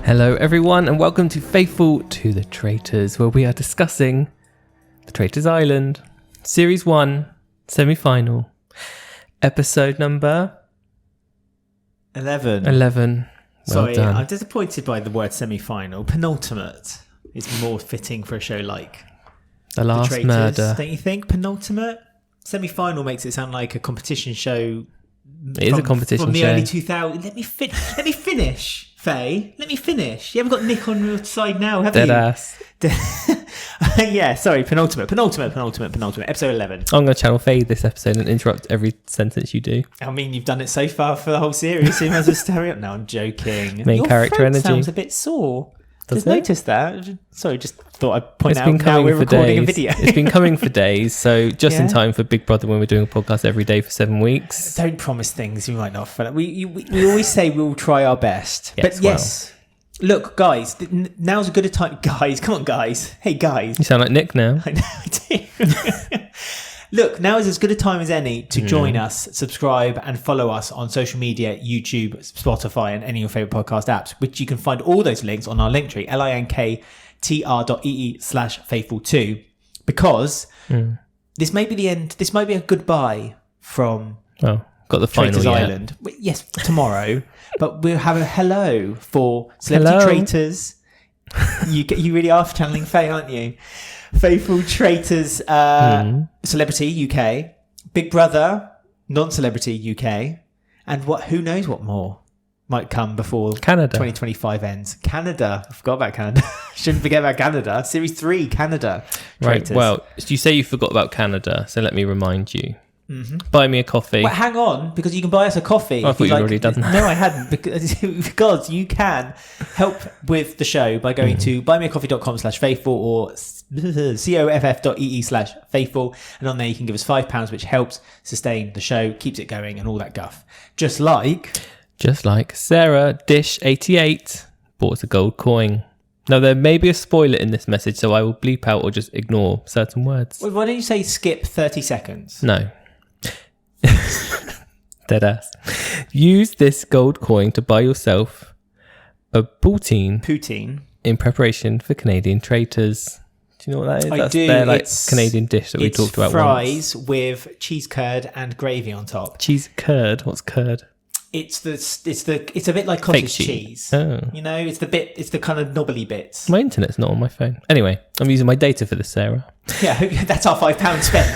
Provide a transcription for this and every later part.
Hello everyone and welcome to Faithful to the Traitors, where we are discussing the Traitors Ireland Series 1 semi-final, episode number 11. Well Sorry, done. I'm disappointed by the word semi-final. Penultimate is more fitting for a show like The Last Traitors, Murder. don't you think? Penultimate? Semi-final makes it sound like a competition show. It is a competition from the show. early 2000s. Let me finish, Faye. Let me finish. You haven't got Nick on your side now, have Dead you? ass. Yeah, sorry. Penultimate. Episode 11. I'm going to channel fade this episode and interrupt every sentence you do. I mean, you've done it so far for the whole series. So you might as well hurry up. No, I'm joking. Main Your character throat energy. sounds a bit sore. Does Just it? noticed that. Sorry, just thought I'd point It's out been now coming we're for recording days. a video. It's been coming for days, so just in Yeah. time for Big Brother when we're doing a podcast every day for 7 weeks. Don't promise things you might not follow. We always say we'll try our best. Yes, but yes, look, guys, now's a good a time. Guys, come on, guys. Hey, guys. You sound like Nick now. I know I do. Look, now is as good a time as any to join us, subscribe and follow us on social media, YouTube, Spotify and any of your favourite podcast apps, which you can find all those links on our link tree, linktr.ee/faithful2, because this may be the end, this might be a goodbye from Oh, got the final Traitors yet. Island. Yes, tomorrow, but we'll have a hello for Celebrity Hello. Traitors. You really are channeling Faye, aren't you? Faithful Traitors, Celebrity UK, Big Brother, non-celebrity UK, and who knows what more might come before Canada. 2025 ends. Canada. I forgot about Canada. Shouldn't forget about Canada. Series 3, Canada. Right, Traitors. well, you say you forgot about Canada, so let me remind you. Buy me a coffee. But hang on, because you can buy us a coffee. I if thought you'd you'd already done that. No, I hadn't, because you can help with the show by going to buymeacoffee.com/faithful or coff.ee/faithful, and on there you can give us £5, which helps sustain the show, keeps it going, and all that guff. Just like Sarah Dish88 bought us a gold coin. Now, there may be a spoiler in this message, so I will bleep out or just ignore certain words. Why don't you say skip 30 seconds? No. Deadass. Use this gold coin to buy yourself a poutine in preparation for Canadian Traitors. Do you know what that is? I That's do. their It's- Canadian dish that we It's talked about fries once. with cheese curd and gravy on top. Cheese curd. What's curd? It's a bit like cottage cheese. Oh. You know, it's the kind of knobbly bits. My internet's not on my phone. Anyway, I'm using my data for this, Sarah. Yeah, that's our £5 spent.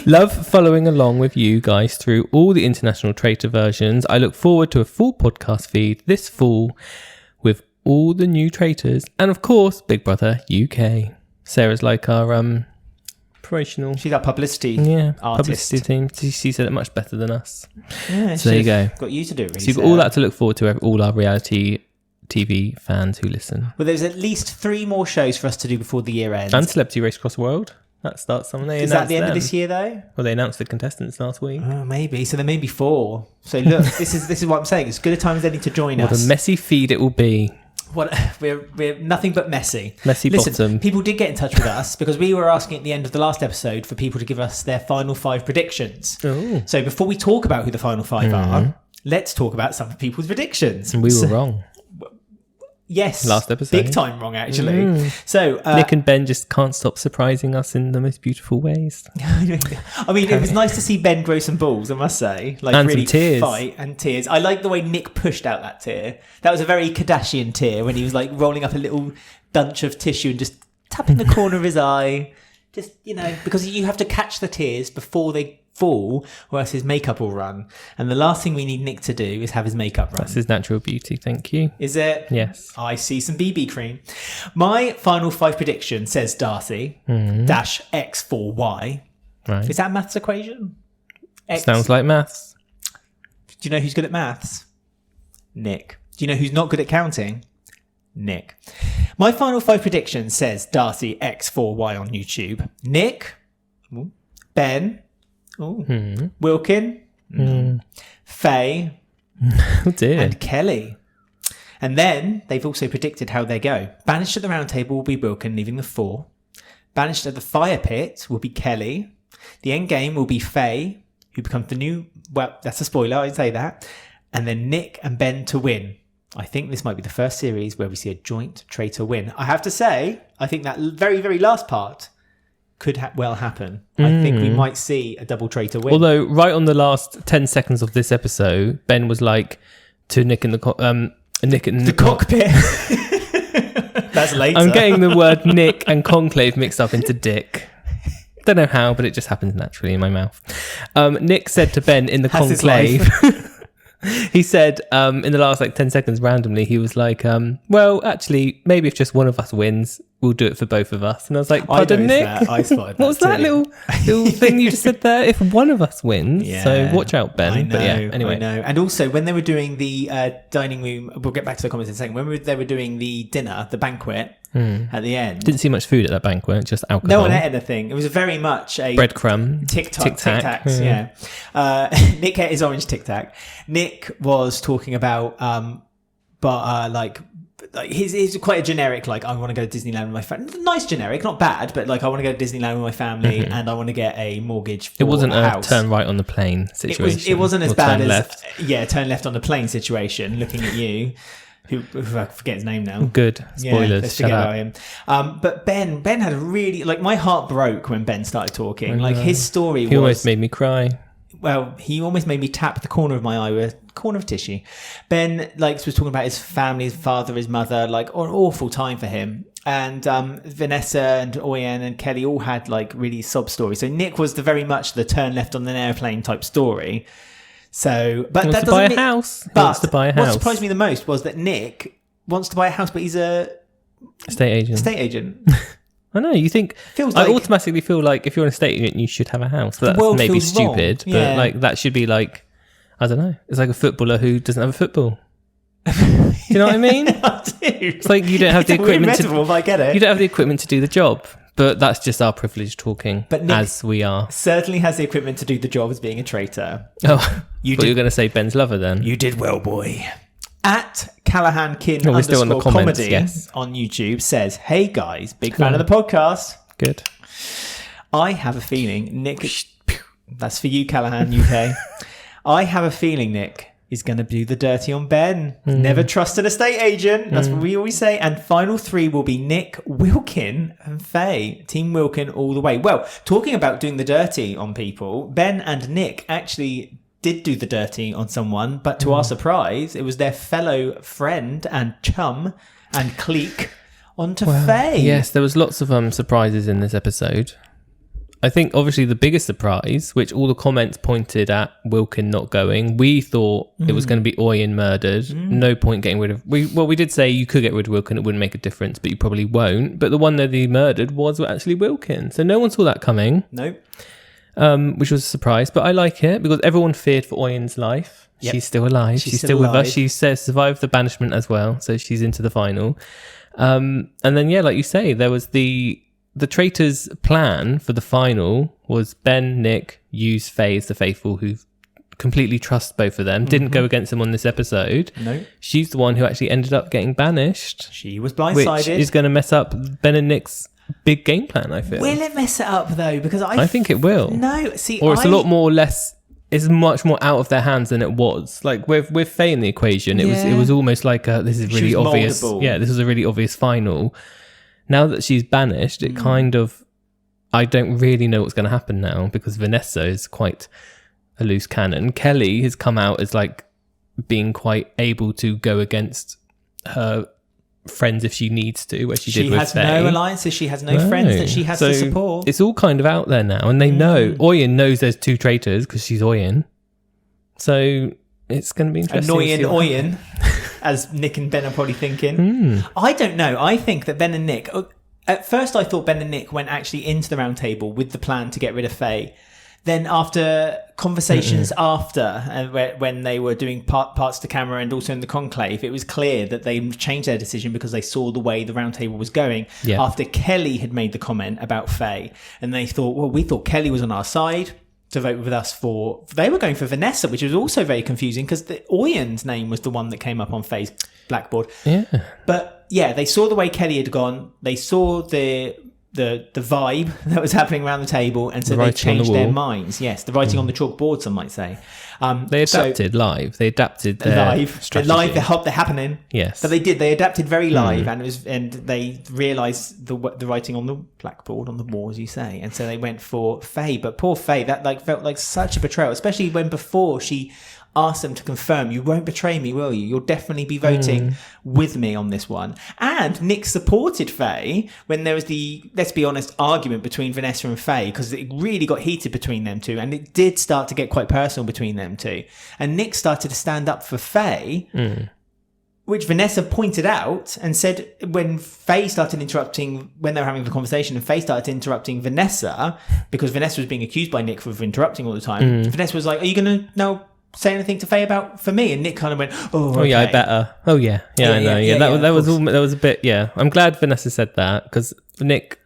Love following along with you guys through all the international traitor versions. I look forward to a full podcast feed this fall with all the new traitors and, of course, Big Brother UK. Sarah's like our promotional, She's our publicity artist. publicity team. She said it much better than us. Yeah, So there you go. Got you to do it. Really, So you've got all that to look forward to, all our reality TV fans who listen. Well, there's at least 3 more shows for us to do before the year ends. And Celebrity Race Across the World. That starts Sunday. Is that the end of this year, though? Well, they announced the contestants last week. Oh, maybe. So there may be 4. So look, this is what I'm saying. It's good a time as any to join What us. a messy feed it will be. We're nothing but messy. Messy Listen, bottom. people did get in touch with us because we were asking at the end of the last episode for people to give us their final 5 predictions. Oh. So before we talk about who the final 5 are, let's talk about some of people's predictions. And we were wrong. Yes. Last episode. Big time wrong, actually. So Nick and Ben just can't stop surprising us in the most beautiful ways. I mean, it was nice to see Ben grow some balls, I must say. Like, And really some tears. fight and tears. I like the way Nick pushed out that tear. That was a very Kardashian tear when he was like rolling up a little bunch of tissue and just tapping the corner of his eye. Just, you know, because you have to catch the tears before they fall or else his makeup will run. And the last thing we need Nick to do is have his makeup run. That's his natural beauty, thank you. Is it? Yes. I see some BB cream. My final 5 prediction, says Darcy, dash X4Y. Right. Is that a maths equation? X. Sounds like maths. Do you know who's good at maths? Nick. Do you know who's not good at counting? Nick. My final 5 predictions, says Darcy X4Y on YouTube. Nick. Ooh. Ben. Ooh. Wilkin. Faye. Oh dear. And Kelly. And then they've also predicted how they go. Banished at the round table will be Wilkin, leaving the 4. Banished at the fire pit will be Kelly. The end game will be Faye, who becomes the new... Well, that's a spoiler, I'd say that. And then Nick and Ben to win. I think this might be the first series where we see a joint traitor win. I have to say, I think that very, very last part could well happen. I think we might see a double traitor win. Although, right on the last 10 seconds of this episode, Ben was like to Nick in the cockpit. That's later. I'm getting the word Nick and conclave mixed up into Dick. Don't know how, but it just happens naturally in my mouth. Nick said to Ben in the conclave, he said in the last 10 seconds randomly, he was like, well, actually, maybe if just one of us wins, we'll do it for both of us. And I was like, pardon, Nick? I spotted that. What was that little thing you just said there? If one of us wins. Yeah, so watch out, Ben. I know, but yeah, anyway. I know. And also, when they were doing the dining room, we'll get back to the comments in a second. When they were doing the dinner, the banquet at the end. Didn't see much food at that banquet, just alcohol. No one ate anything. It was very much a breadcrumb. Tic-tacs, yeah. Nick ate his orange Tic-tac. Nick was talking about, he's quite a generic, I want to go to Disneyland with my family. Nice generic, not bad, but I want to go to Disneyland with my family and I want to get a mortgage for It wasn't a house. Turn right on the plane situation. It wasn't as bad turn as left. turn left on the plane situation, looking at you. Who I forget his name now. Good. Spoilers. Yeah, let's forget about him. But Ben had a really, my heart broke when Ben started talking. His story He almost made me cry. Well, he almost made me tap the corner of my eye with a corner of tissue. Ben was talking about his family, his father, his mother, an awful time for him. And Vanessa and Oyen and Kelly all had really sob stories. So Nick was very much the turn left on an airplane type story. So, but he that doesn't doesn't buy a house. He wants to buy a house. What surprised me the most was that Nick wants to buy a house, but he's a estate agent. I know, you think... I automatically feel like if you're an estate agent, you should have a house. That's maybe stupid, but that should be I don't know. It's like a footballer who doesn't have a football. Do you know what I mean? I do. It's like you don't have the equipment I get it. You don't have the equipment to do the job. But that's just our privilege talking, but Nick as we are. Certainly has the equipment to do the job as being a traitor. Oh, you're going to say Ben's lover then? You did well, boy. At Callahan Kin on the comedy yes. on YouTube says, "Hey guys, big fan of the podcast. Good. I have a feeling Nick." That's for you, Callahan UK. I have a feeling Nick is going to do the dirty on Ben. Never trust an estate agent. That's what we always say. And final three will be Nick, Wilkin, and Faye. Team Wilkin all the way. Well, talking about doing the dirty on people, Ben and Nick actually did do the dirty on someone, but to our surprise, it was their fellow friend and chum and clique onto Faye. Yes, there was lots of surprises in this episode. I think obviously the biggest surprise, which all the comments pointed at Wilkin not going, we thought it was going to be Oyen murdered. No point getting rid of... We did say you could get rid of Wilkin, it wouldn't make a difference, but you probably won't. But the one that he murdered was actually Wilkin. So no one saw that coming. Nope. Which was a surprise. But I like it because everyone feared for Oyen's life. Yep. She's still alive. She's still with us. She survived the banishment as well. So she's into the final. And then, like you say, there was the Traitors' plan for the final was Ben, Nick, use Faye as the faithful who completely trust both of them. Didn't go against them on this episode. No. She's the one who actually ended up getting banished. She was blindsided. Which is going to mess up Ben and Nick's big game plan, I feel. Will it mess it up though? Because I think it will. No, see, or it's a lot more less. It's much more out of their hands than it was. With Faye in the equation, it was almost like this is really obvious. Moldable. Yeah, this was a really obvious final. Now that she's banished, it kind of... I don't really know what's going to happen now because Vanessa is quite a loose cannon. Kelly has come out as being quite able to go against her friends if she needs to, where she did with Faye. She has no alliances, she has no friends that she has to support. It's all kind of out there now, and they know. Oyen knows there's two traitors because she's Oyen. So it's going to be interesting. Annoying Oyen, as Nick and Ben are probably thinking. I don't know. I think that Ben and Nick... At first, I thought Ben and Nick went actually into the round table with the plan to get rid of Faye. Then after conversations when they were doing parts to camera and also in the conclave, it was clear that they changed their decision because they saw the way the round table was going. Yeah. After Kelly had made the comment about Faye. And they thought, well, we thought Kelly was on our side to vote with us for... They were going for Vanessa, which was also very confusing because Oyen's name was the one that came up on Faye's blackboard. Yeah. But yeah, they saw the way Kelly had gone. They saw the the vibe that was happening around the table, and so The they writing on the changed their wall. minds. Yes, the writing on the chalkboard, some might say. They adapted live. They adapted their live, strategy. they're happening. Yes. But they did. They adapted very live, and they realised the writing on the blackboard, on the wall, as you say, and so they went for Faye. But poor Faye, that felt like such a betrayal, especially when before she asked them to confirm, you won't betray me, will you? You'll definitely be voting with me on this one. And Nick supported Faye when there was the, let's be honest, argument between Vanessa and Faye, because it really got heated between them two, and it did start to get quite personal between them two. And Nick started to stand up for Faye, which Vanessa pointed out and said when Faye started interrupting, when they were having the conversation, and Faye started interrupting Vanessa, because Vanessa was being accused by Nick of interrupting all the time. Vanessa was like, are you going to now say anything to Faye for me? And Nick kind of went, oh yeah, I okay. better. Oh yeah, I know. That was a bit. Yeah, I'm glad Vanessa said that, because Nick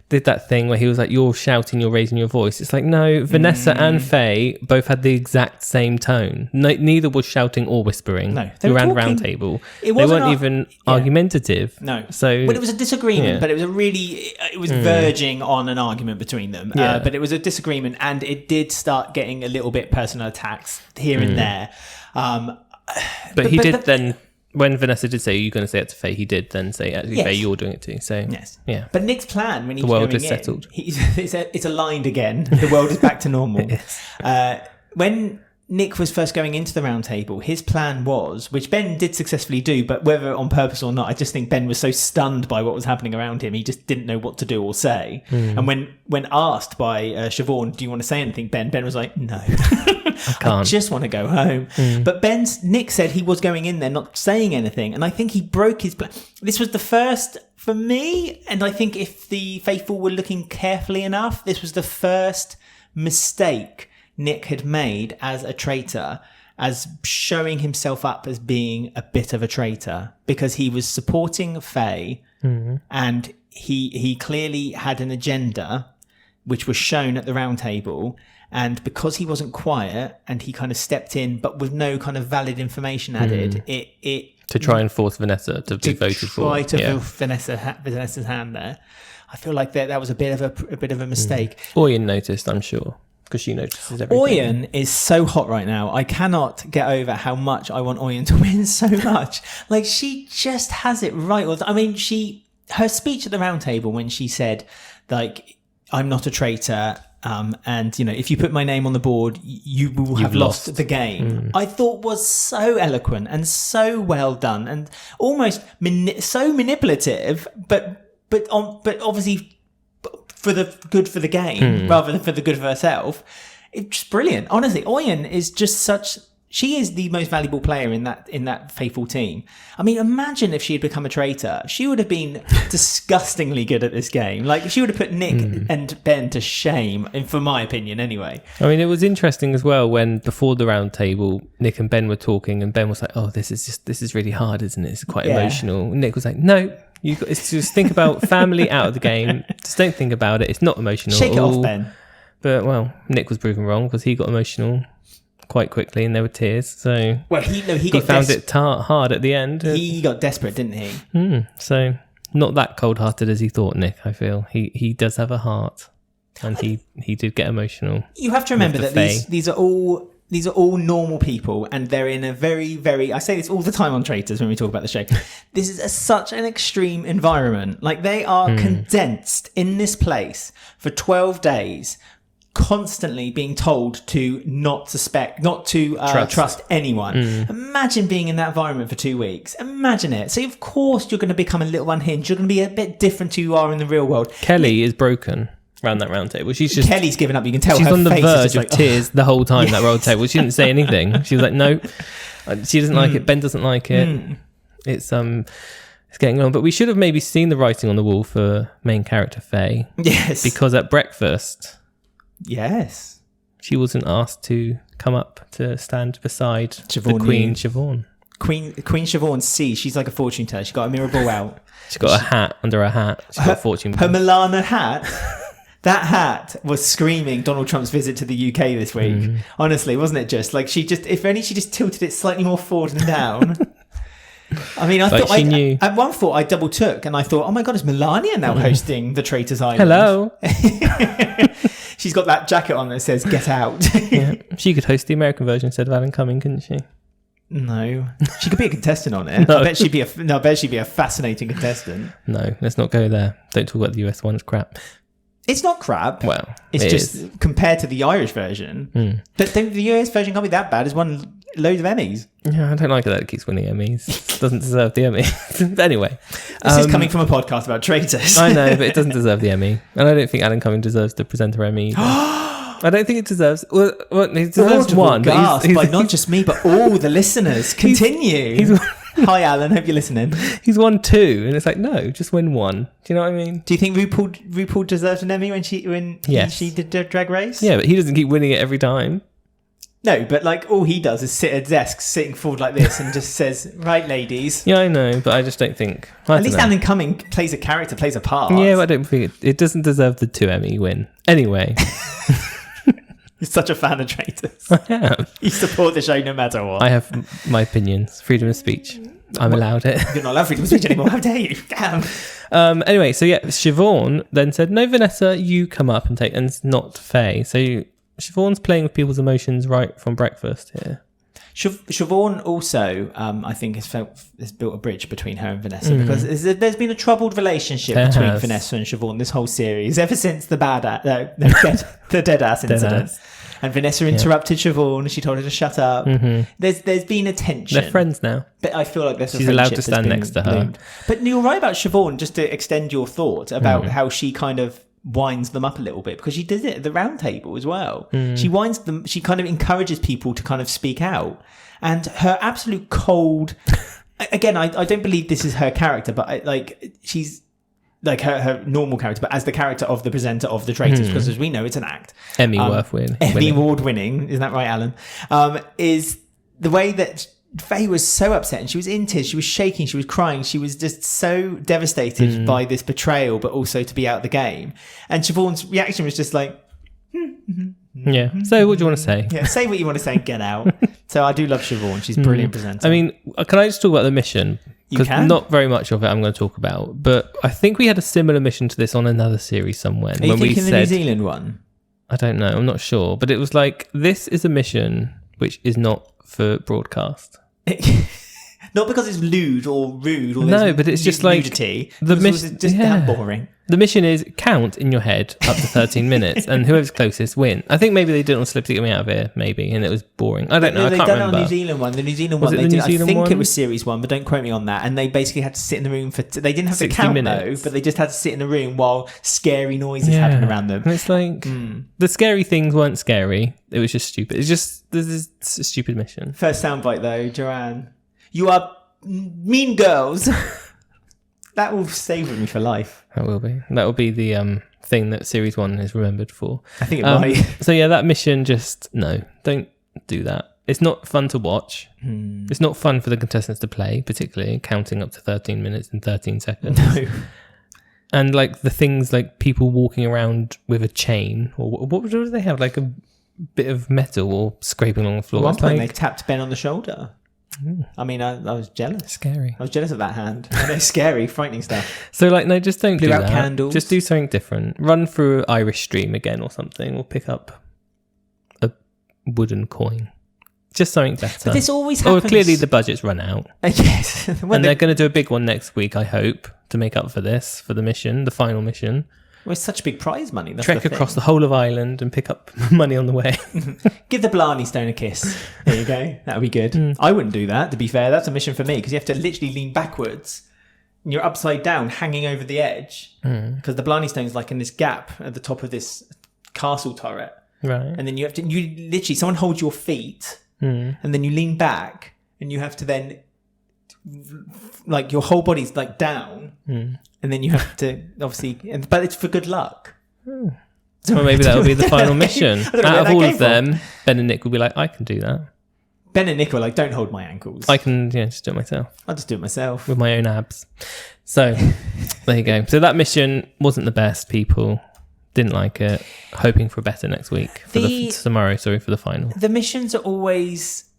did that thing where he was like, you're shouting, you're raising your voice. It's like, no, Vanessa and Faye both had the exact same tone. Neither was shouting or whispering. No, they were around the talking. round table. They wasn't weren't even argumentative. No. So, but it was a disagreement, yeah. but it was verging on an argument between them. Yeah. But it was a disagreement, and it did start getting a little bit personal attacks here and there. But he did then, when Vanessa did say, you're going to say it to Faye, he did then say, actually, Yes. Faye, you're doing it too. So, Yes. yeah. But Nick's plan, when he The was world going is settled. it's aligned again. The world is back to normal. When Nick was first going into the round table, his plan was, which Ben did successfully do, but whether on purpose or not, I just think Ben was so stunned by what was happening around him, he just didn't know what to do or say. And when asked by Siobhan, do you want to say anything, Ben was like, no. I just want to go home. But Nick said he was going in there not saying anything, and I think he broke his plan. This was the first for me, and I think if the faithful were looking carefully enough, this was the first mistake Nick had made as a traitor, as showing himself up as being a bit of a traitor, because he was supporting Faye, and he clearly had an agenda which was shown at the round table. And because he wasn't quiet and he kind of stepped in, but with no kind of valid information added, it to try and force Vanessa to be voted for. Try to fill Vanessa's hand there. I feel like that was a bit of a mistake. Oyen noticed, I'm sure, because she notices everything. Oyen is so hot right now. I cannot get over how much I want Oyen to win so much. Like, she just has it right. I mean, her speech at the round table when she said, like, I'm not a traitor, and if you put my name on the board, you will have lost the game. I thought was so eloquent and so well done, and almost so manipulative, but obviously for the game rather than for the good of herself. It's just brilliant. Honestly, Oyen is just she is the most valuable player in that faithful team. I mean, imagine if she had become a traitor. She would have been disgustingly good at this game. Like, she would have put Nick and Ben to shame, for my opinion, anyway. I mean, it was interesting as well when before the round table, Nick and Ben were talking, and Ben was like, "Oh, this is really hard, isn't it? It's quite emotional." And Nick was like, "No, it's just think about family out of the game. Just don't think about it. It's not emotional. Shake it off, Ben." But well, Nick was proven wrong, because he got emotional quite quickly, and there were tears. So he found it hard at the end. He got desperate, didn't he? So not that cold-hearted as he thought, Nick. I feel he does have a heart, and he did get emotional. You have to remember that these are all normal people, and they're in a very, very, I say this all the time on Traitors when we talk about the show, this is such an extreme environment. Like, they are condensed in this place for 12 days, constantly being told to not to trust anyone. Imagine being in that environment for 2 weeks. Imagine it. So of course you're going to become a little unhinged. You're going to be a bit different to you are in the real world. Kelly is broken around that round table. Kelly's given up. You can tell she's her on the face verge is of tears the whole time. That round table. She didn't say anything. She was like, no, she doesn't like it. Ben doesn't like it. It's getting on. But we should have maybe seen the writing on the wall for main character Faye. Yes, because at breakfast, yes, she wasn't asked to come up to stand beside Siobhan, the Queen Siobhan. Queen Siobhan C. She's like a fortune teller. She got a mirror ball out. She got a hat under her hat. She got a fortune ball. Her Milana hat. That hat was screaming Donald Trump's visit to the UK this week. Honestly, wasn't it just? Like, if only she just tilted it slightly more forward and down. I mean, I Like thought she knew. at one thought I double took and I thought, oh my God, is Melania now hosting the Traitors Island? Hello. She's got that jacket on that says "Get Out." Yeah. She could host the American version instead of Alan Cumming, couldn't she? No, she could be a contestant on it. No. I bet she'd be a fascinating contestant. No, let's not go there. Don't talk about the US one. It's crap. It's not crap. Well, it's it just is. compared to the Irish version. But the US version can't be that bad. It's won loads of Emmys. Yeah, I don't like it that it keeps winning Emmys. It doesn't deserve the Emmy. Anyway. This is coming from a podcast about traitors. I know, but it doesn't deserve the Emmy. And I don't think Alan Cumming deserves the presenter Emmy either. I don't think it deserves... Well, he deserves one. Gasp, But by not just me, but all the listeners. Continue. Hi, Alan. Hope you're listening. He's won 2. And it's like, no, just win 1. Do you know what I mean? Do you think RuPaul deserved an Emmy when she did Drag Race? Yeah, but he doesn't keep winning it every time. No, but like all he does is sit at a desk, sitting forward like this, and just says, "Right, ladies." Yeah, I know, but I just don't think... At least Alan Cumming plays a character, plays a part. Yeah, but I don't think it doesn't deserve the 2 Emmy win. Anyway. You're such a fan of Traitors. I am. You support the show no matter what. I have my opinions. Freedom of speech. I'm allowed it. You're not allowed freedom of speech anymore. How dare you? Damn. Anyway, so yeah, Siobhan then said, "No, Vanessa, you come up and take..." And it's not Faye. So Siobhan's playing with people's emotions right from breakfast here. Siobhan also, I think, has built a bridge between her and Vanessa because there's been a troubled relationship between Vanessa and Siobhan this whole series ever since the dead ass incident. And Vanessa interrupted Siobhan. She told her to shut up. There's been a tension. They're friends now. But I feel like there's She's allowed to stand next to her. bloomed. But you're right about Siobhan, just to extend your thought about how she kind of winds them up a little bit, because she did it at the round table as well. She winds them, she kind of encourages people to kind of speak out. And her absolute cold... Again, I don't believe this is her character, but she's... like her normal character, but as the character of the presenter of the Traitors, because as we know, it's an act. Emmy award winning, isn't that right, Alan? Is the way that Faye was so upset and she was in tears, she was shaking, she was crying, she was just so devastated by this betrayal, but also to be out of the game. And Siobhan's reaction was just like, yeah. So what do you want to say? Yeah, say what you want to say and get out. So I do love Siobhan. She's a brilliant presenter. I mean, can I just talk about the mission? Because can. not very much of it I'm going to talk about, but I think we had a similar mission to this on another series somewhere. Are you thinking the New Zealand one? I don't know, I'm not sure, but it was like, this is a mission which is not for broadcast. Not because it's lewd or rude or no, but it's just like nudity. The mission just damn boring. The mission is count in your head up to 13 minutes, and whoever's closest win. I think maybe they did it on Slip to Get Me Out of Here, maybe, and it was boring. I don't know. I can't remember. They done it on New Zealand one. The New Zealand one, they did. I think it was series 1, but don't quote me on that. And they basically had to sit in the room for. They didn't have to count minutes. Though, but they just had to sit in the room while scary noises happened around them. And it's like the scary things weren't scary. It was just stupid. It's just this is a stupid mission. First soundbite though, Joanne. You are mean girls. That will stay with me for life. That will be. That will be the thing that Series 1 is remembered for. I think it might. So yeah, that mission, just no, don't do that. It's not fun to watch. It's not fun for the contestants to play, particularly counting up to 13 minutes and 13 seconds. No. And like the things like people walking around with a chain, or what do they have? Like a bit of metal or scraping along the floor. At one point they tapped Ben on the shoulder. I mean, I was jealous. Scary. I was jealous of that hand. I know, scary, frightening stuff. So, like, no, just don't do that. Candles. Just do something different. Run through Irish Stream again or something, or pick up a wooden coin. Just something better. But this always happens. Or clearly the budget's run out. Yes. And they're going to do a big one next week, I hope, to make up for this, for the mission, the final mission. Well, it's such big prize money. That's Trek across the whole of Ireland and pick up money on the way. Give the Blarney Stone a kiss. There you go. That would be good. I wouldn't do that, to be fair. That's a mission for me, because you have to literally lean backwards. And you're upside down, hanging over the edge. Because the Blarney Stone's like in this gap at the top of this castle turret. Right. And then you have to, literally, someone holds your feet, and then you lean back, and you have to then, like, your whole body's like down. And then you have to, obviously, but it's for good luck. So maybe that'll be the final mission. Out of all of them, Ben and Nick will be like, I can do that. Ben and Nick were like, don't hold my ankles. I can just do it myself. I'll just do it myself. With my own abs. So, there you go. So that mission wasn't the best, people. Didn't like it. Hoping for better next week. For the final. The missions are always...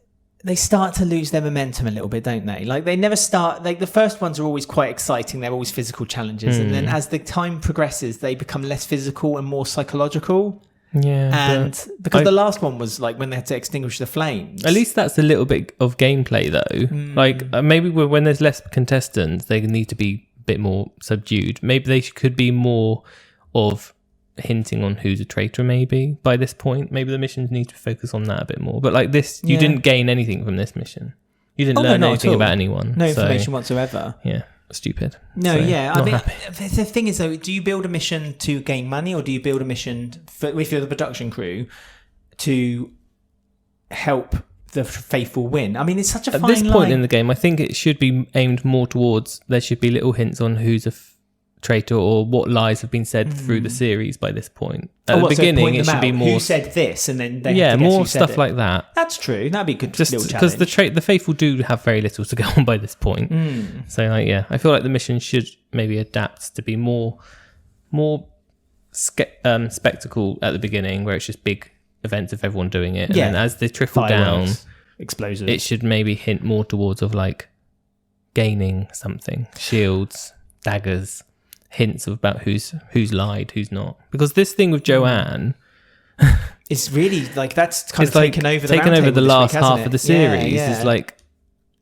they start to lose their momentum a little bit, don't they? Like they never start, like the first ones are always quite exciting. They're always physical challenges. And then as the time progresses, they become less physical and more psychological. Yeah. And because the last one was like when they had to extinguish the flames. At least that's a little bit of gameplay though. Like maybe when there's less contestants, they need to be a bit more subdued. Maybe they could be more of hinting on who's a traitor maybe by this point. Maybe the missions need to focus on that a bit more. But like this, you didn't gain anything from this mission. You didn't learn anything about anyone. No information whatsoever. Yeah, stupid. No, so, I mean, the thing is though, do you build a mission to gain money or do you build a mission if you're the production crew to help the faithful win? I mean, it's such a fine line. At this point in the game, I think it should be aimed more towards, there should be little hints on who's a traitor or what lies have been said through the series by this point. At the beginning, it should be more... Who said this? And then they have to guess more who said stuff it. like that. That's true. That'd be a good just little challenge. Because the faithful do have very little to go on by this point. So, like, I feel like the mission should maybe adapt to be more spectacle at the beginning, where it's just big events of everyone doing it. And then as they trickle down, explosives. It should maybe hint more towards of like gaining something, shields, daggers, hints about who's lied, who's not. Because this thing with Joanne, it's really like that's kind of taken over the last half of the series. Yeah. It's like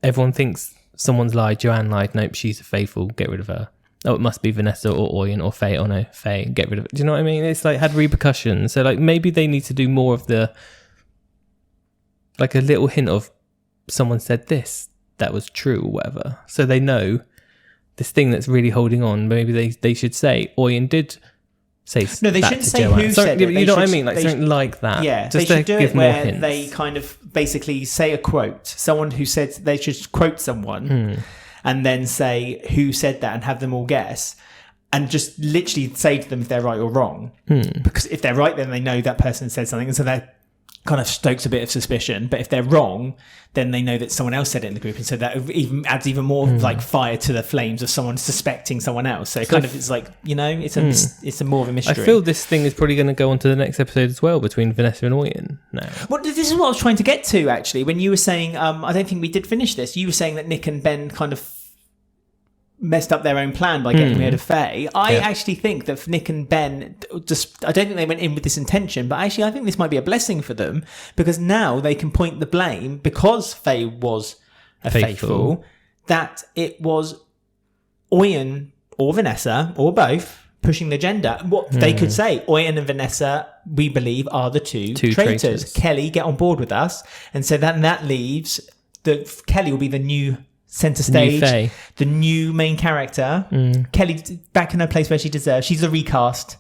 everyone thinks someone's lied. Joanne lied. Nope, she's a faithful. Get rid of her. Oh, it must be Vanessa or Oyen or Faye. Oh no, Faye. Get rid of it. Do you know what I mean? It's like had repercussions. So like maybe they need to do more of the like a little hint of someone said this that was true or whatever, so they know this thing that's really holding on. Maybe they should say Oyen did say no, they shouldn't say Joanne. who said it. You know what I mean? Like something like that. Yeah, just they should to do give it more where hints. they kind of basically say a quote. Someone who said they should quote someone and then say who said that and have them all guess. And just literally say to them if they're right or wrong. Because if they're right, then they know that person said something. And so that kind of stokes a bit of suspicion. But if they're wrong, then they know that someone else said it in the group. And so that even adds even more like fire to the flames of someone suspecting someone else. So kind of it's like, you know, it's a more of a mystery. I feel this thing is probably going to go on to the next episode as well between Vanessa and Oyen now. Well, this is what I was trying to get to, actually. When you were saying, I don't think we did finish this. You were saying that Nick and Ben kind of messed up their own plan by getting rid of Faye. I actually think that Nick and Ben I don't think they went in with this intention, but actually I think this might be a blessing for them because now they can point the blame because Faye was a faithful that it was Oyen or Vanessa or both pushing the agenda. What they could say, Oyen and Vanessa, we believe, are the two traitors. Kelly, get on board with us. And so that leaves Kelly will be the new centre stage, the new main character. Kelly back in her place where she deserves. She's the recast.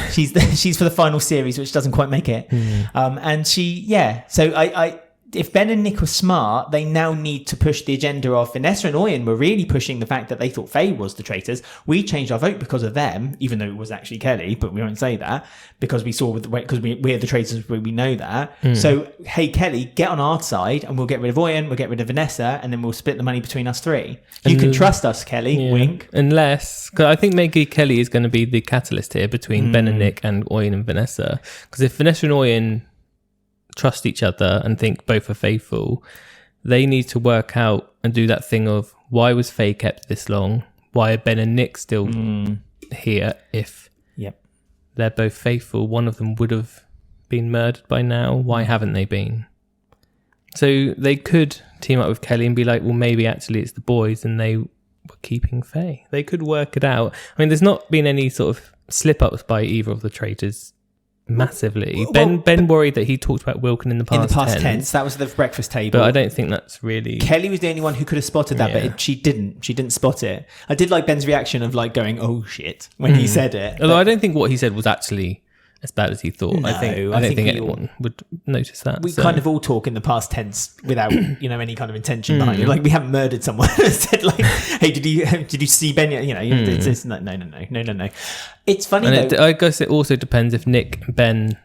She's for the final series, which doesn't quite make it. And so if Ben and Nick were smart, they now need to push the agenda of Vanessa and Oyen were really pushing the fact that they thought Faye was the traitors. We changed our vote because of them, even though it was actually Kelly, but we won't say that because we saw because we're the traitors, we know that. So, hey, Kelly, get on our side and we'll get rid of Oyen, we'll get rid of Vanessa, and then we'll split the money between us three. You can trust us, Kelly, wink. Unless, because I think maybe Kelly is going to be the catalyst here between Ben and Nick and Oyen and Vanessa. Because if Vanessa and Oyen trust each other and think both are faithful, they need to work out and do that thing of why was Faye kept this long? Why are Ben and Nick still here if they're both faithful? One of them would have been murdered by now. Why haven't they been? So they could team up with Kelly and be like, well, maybe actually it's the boys and they were keeping Faye. They could work it out. I mean, there's not been any sort of slip-ups by either of the traitors massively. Ben worried that he talked about Wilkin in the past tense. That was the breakfast table. But I don't think that's really... Kelly was the only one who could have spotted that, but she didn't spot it. I did like Ben's reaction of like going, oh shit, when he said it. Although I don't think what he said was actually as bad as he thought. No, I don't think anyone would notice that. We kind of all talk in the past tense without, any kind of intention behind it. Like we haven't murdered someone and said like, hey, did you see Ben? It's just, no. It's funny and though. I guess it also depends if Nick and Ben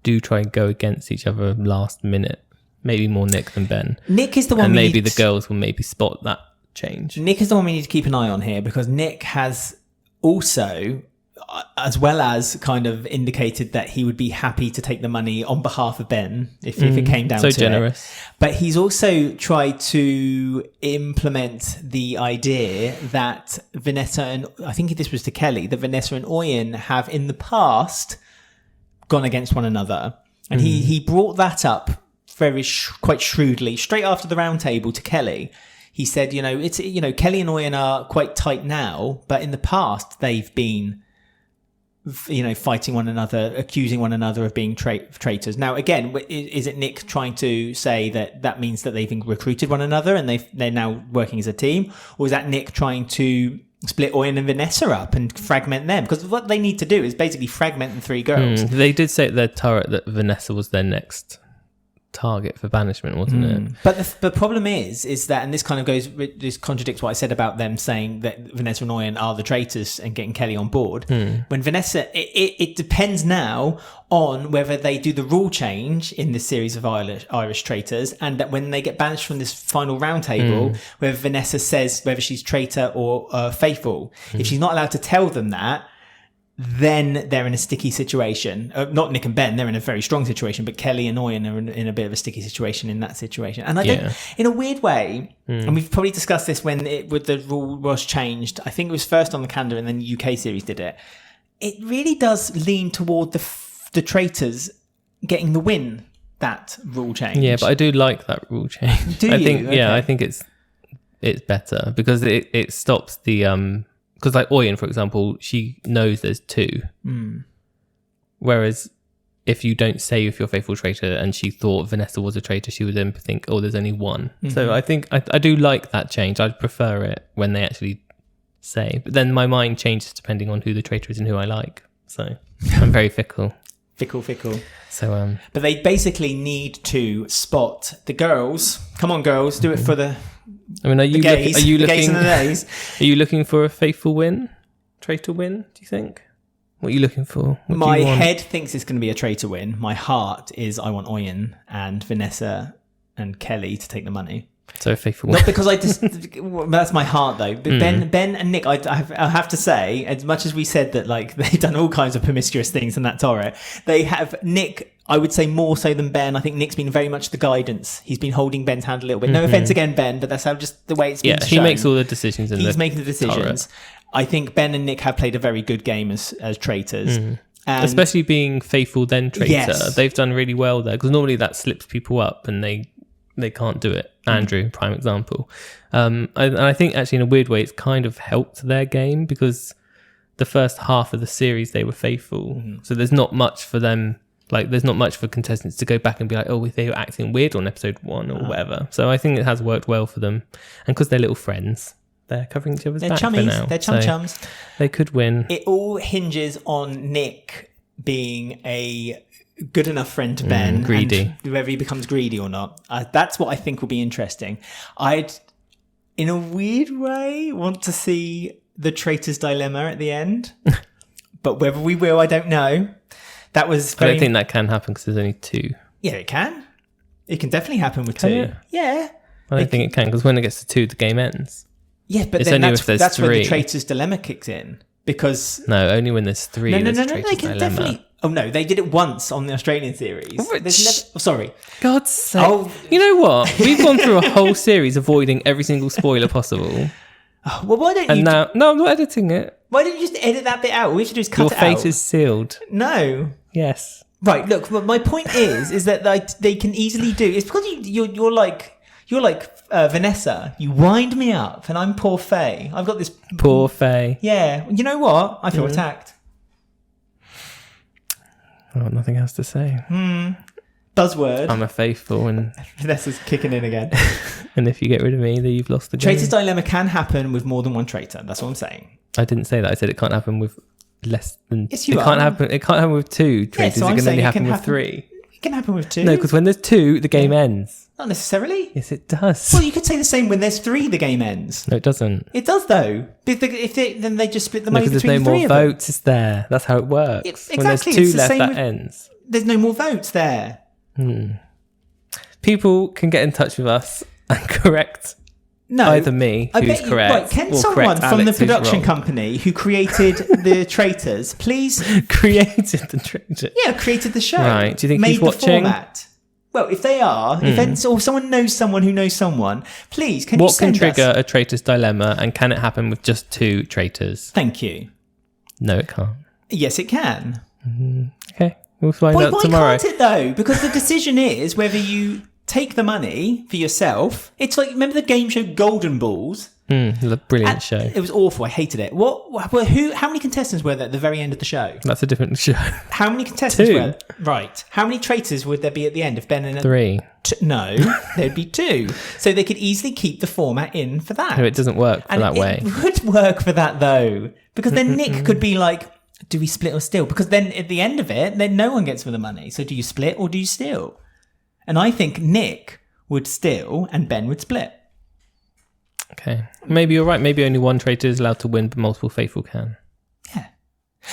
do try and go against each other last minute. Maybe more Nick than Ben. Nick is the one, and maybe the girls will maybe spot that change. Nick is the one we need to keep an eye on here because Nick has also as well as kind of indicated that he would be happy to take the money on behalf of Ben if it came down to generous. it. But he's also tried to implement the idea that Vanessa and I think this was to Kelly, that Vanessa and Oyen have in the past gone against one another. And he brought that up quite shrewdly straight after the round table to Kelly. He said, Kelly and Oyen are quite tight now, but in the past they've been, fighting one another, accusing one another of being traitors. Now, again, is it Nick trying to say that means that they've recruited one another and they're now working as a team? Or is that Nick trying to split Oyen and Vanessa up and fragment them? Because what they need to do is basically fragment the three girls. They did say at their turret that Vanessa was their next target for banishment, wasn't it? But the problem is that, and this kind of this contradicts what I said about them saying that Vanessa and Oyen are the traitors and getting Kelly on board. When Vanessa, it depends now on whether they do the rule change in this series of Irish traitors, and that when they get banished from this final round table, whether Vanessa says whether she's traitor or faithful. If she's not allowed to tell them that, then they're in a sticky situation. Not Nick and Ben, they're in a very strong situation, but Kelly and Oyen are in a bit of a sticky situation in that situation. And I don't, in a weird way, and we've probably discussed this when the rule was changed, I think it was first on the Canada and then the UK series did it. It really does lean toward the traitors getting the win, that rule change. Yeah, but I do like that rule change. Do I you? think, Okay. yeah, I think it's better because it stops the because like Oyen, for example, she knows there's two. Whereas if you don't say if you're a faithful traitor and she thought Vanessa was a traitor, she would then think, oh, there's only one. So I think I do like that change. I'd prefer it when they actually say. But then my mind changes depending on who the traitor is and who I like. So I'm very fickle. Fickle. So But they basically need to spot the girls. Come on, girls, do it for the I mean, are you gays. are you The gays looking and the days. Are you looking for a faithful win? Traitor win, do you think? What are you looking for? What My do you want? head thinks it's going to be a traitor win. My heart is I want Oyen and Vanessa and Kelly to take the money. So a faithful win. Not because I just... that's my heart, though. But Ben and Nick, I have to say, as much as we said that like they've done all kinds of promiscuous things in that turret, they have... Nick, I would say more so than Ben. I think Nick's been very much the guidance. He's been holding Ben's hand a little bit. No offense again, Ben, but that's how just the way it's been shown. He makes all the decisions. He's making the decisions. I think Ben and Nick have played a very good game as traitors. And especially being faithful then traitor. Yes. They've done really well there because normally that slips people up and they can't do it. Andrew, prime example. And I think actually in a weird way it's kind of helped their game because the first half of the series they were faithful. So there's not much for them, like there's not much for contestants to go back and be like, oh, they were acting weird on episode 1 or whatever. So I think it has worked well for them. And because they're little friends, they're covering each other's back for now. They're chums. They could win. It all hinges on Nick being a good enough friend to Ben. Greedy. And whether he becomes greedy or not. That's what I think will be interesting. I'd, in a weird way, want to see the traitor's dilemma at the end. But whether we will, I don't know. That was I don't think that can happen because there's only 2. Yeah, it can. It can definitely happen with Can 2. it? Yeah. I don't think it can because when it gets to 2, the game ends. Yeah, but It's then only if there's that's where the 3. traitor's dilemma kicks in. Because... No, only when there's 3. No, there's they Traitor's can Dilemma. definitely... Oh, no, they did it once on the Australian series. There's never... Oh, sorry. God's sake. Oh. You know what? We've gone through a whole series avoiding every single spoiler possible. Oh, well, why don't And you... now... No, I'm not editing it. Why don't you just edit that bit out? All we should do is cut Your it fate out. is sealed. No. Yes. Right, look, but my point is that like, they can easily do... It's because you're like Vanessa. You wind me up and I'm poor Faye. I've got this... Poor Faye. Yeah. You know what? I feel attacked. I've got nothing else to say. Buzzword. I'm a faithful and Vanessa's kicking in again. and if you get rid of me, then you've lost the game. Traitor's dilemma can happen with more than one traitor. That's what I'm saying. I didn't say that. I said it can't happen with less than... Yes, you it can't are. happen. It can't happen with 2 traitors. so it I'm can saying only it happen can with happen- 3. It can happen with 2. No, because when there's 2, the game ends. Not necessarily. Yes, it does. Well, you could say the same when there's 3, the game ends. No, it doesn't. It does, though. Then they just split the No, money because there's between no the 3 more of them. votes. It's there. That's how it works. Exactly, When there's 2 it's the left, same that with- ends. There's no more votes there. People can get in touch with us and correct No, either me, I who's bet correct, right, can or someone correct from Alex, the who's production wrong. company who created the Traitors, please? Created the Traitors. Yeah, created the show. Right, do you think made he's the watching? format. Well, if they are, or someone knows someone who knows someone, please, can you What can send trigger us? a traitor's dilemma, and can it happen with just 2 traitors? Thank you. No, it can't. Yes, it can. Okay, we'll find out Why tomorrow. can't it though? Because the decision is whether you take the money for yourself. It's like, remember the game show Golden Balls? Brilliant show. It was awful. I hated it. How many contestants were there at the very end of the show? That's a different show. How many contestants 2. were there? Right. How many traitors would there be at the end if Ben and 3. No, there'd be 2. So they could easily keep the format in for that. No, it doesn't work and that way. It would work for that though, because then Nick could be like, "Do we split or steal?" Because then at the end of it, then no one gets for the money. So do you split or do you steal? And I think Nick would steal and Ben would split. Okay, maybe you're right. Maybe only one traitor is allowed to win, but multiple faithful can. Yeah.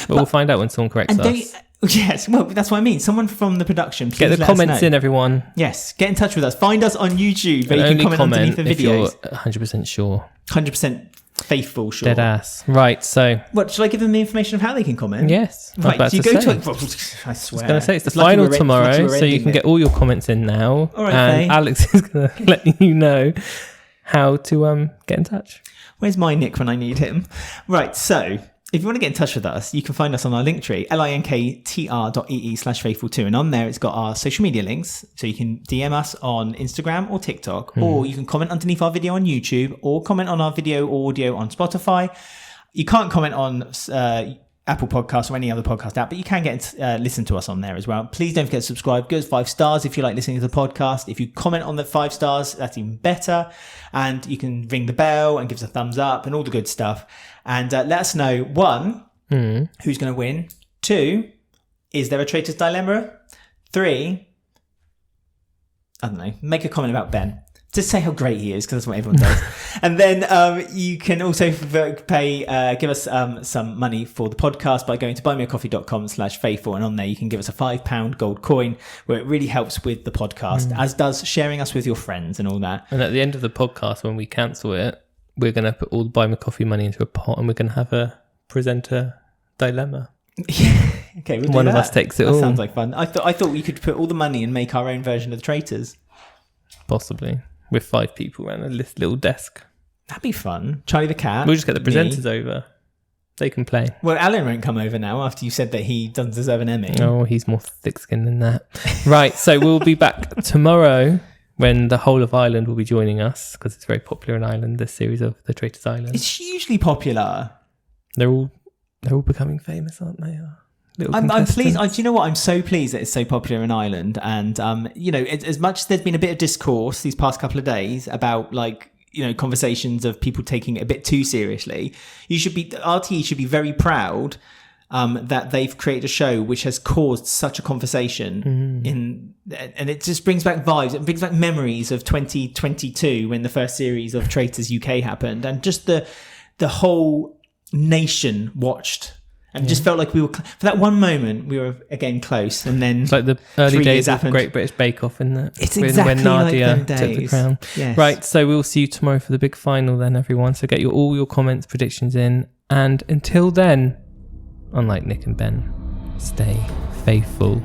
But we'll find out when someone corrects us. Yes, well, that's what I mean. Someone from the production, please Get the let comments us know. in, everyone. Yes, get in touch with us. Find us on YouTube, where And you can only comment underneath the if you're videos. 100% sure. 100% faithful, sure. Dead ass. Right, so... What, should I give them the information of how they can comment? Yes. Right, I was so you about go to say. to... I swear. I was going to say, it's the It's lucky final we're tomorrow, so you ending can it. get all your comments in now. All right, and Faye. Alex is going to let you know how to get in touch. Where's my Nick when I need him? Right, so... If you want to get in touch with us, you can find us on our Linktree, linktr.ee/faithful2. And on there, it's got our social media links. So you can DM us on Instagram or TikTok, or you can comment underneath our video on YouTube, or comment on our video or audio on Spotify. You can't comment on Apple Podcasts or any other podcast app, but you can listen to us on there as well. Please don't forget to subscribe. Give us 5 stars if you like listening to the podcast. If you comment on the 5 stars, that's even better. And you can ring the bell and give us a thumbs up and all the good stuff. And let us know, 1, who's going to win. 2, is there a traitor's dilemma? 3, I don't know, make a comment about Ben. Just say how great he is, because that's what everyone does. And then you can also give us some money for the podcast by going to buymeacoffee.com/faithful. And on there, you can give us a £5 gold coin, where it really helps with the podcast, as does sharing us with your friends and all that. And at the end of the podcast, when we cancel it, we're going to put all the Buy Me Coffee money into a pot, and we're going to have a presenter dilemma. Okay, we'll do One that. of us takes it that all. Sounds like fun. I thought we could put all the money and make our own version of the Traitors. Possibly. With 5 people around a little desk. That'd be fun. Charlie the Cat. We'll just get the me. presenters over. They can play. Well, Alan won't come over now after you said that he doesn't deserve an Emmy. Oh, he's more thick-skinned than that. Right, so we'll be back tomorrow when the whole of Ireland will be joining us, because it's very popular in Ireland, this series of the Traitors Island. It's hugely popular. They're all becoming famous, aren't they? I'm pleased. Do you know what? I'm so pleased that it's so popular in Ireland. And, as much as there's been a bit of discourse these past couple of days about, conversations of people taking it a bit too seriously, RTE should be very proud that they've created a show which has caused such a conversation and it just brings back vibes. It brings back memories of 2022 when the first series of Traitors UK happened, and just the whole nation watched. And just felt like we were, for that one moment, we were again close. And then it's like the early 3 days years of happened. Great British Bake Off, isn't it? It's exactly when Nadia like them took the days. crown. Yes. Right, so we'll see you tomorrow for the big final then, everyone. So get all your comments, predictions in. And until then, unlike Nick and Ben, stay faithful.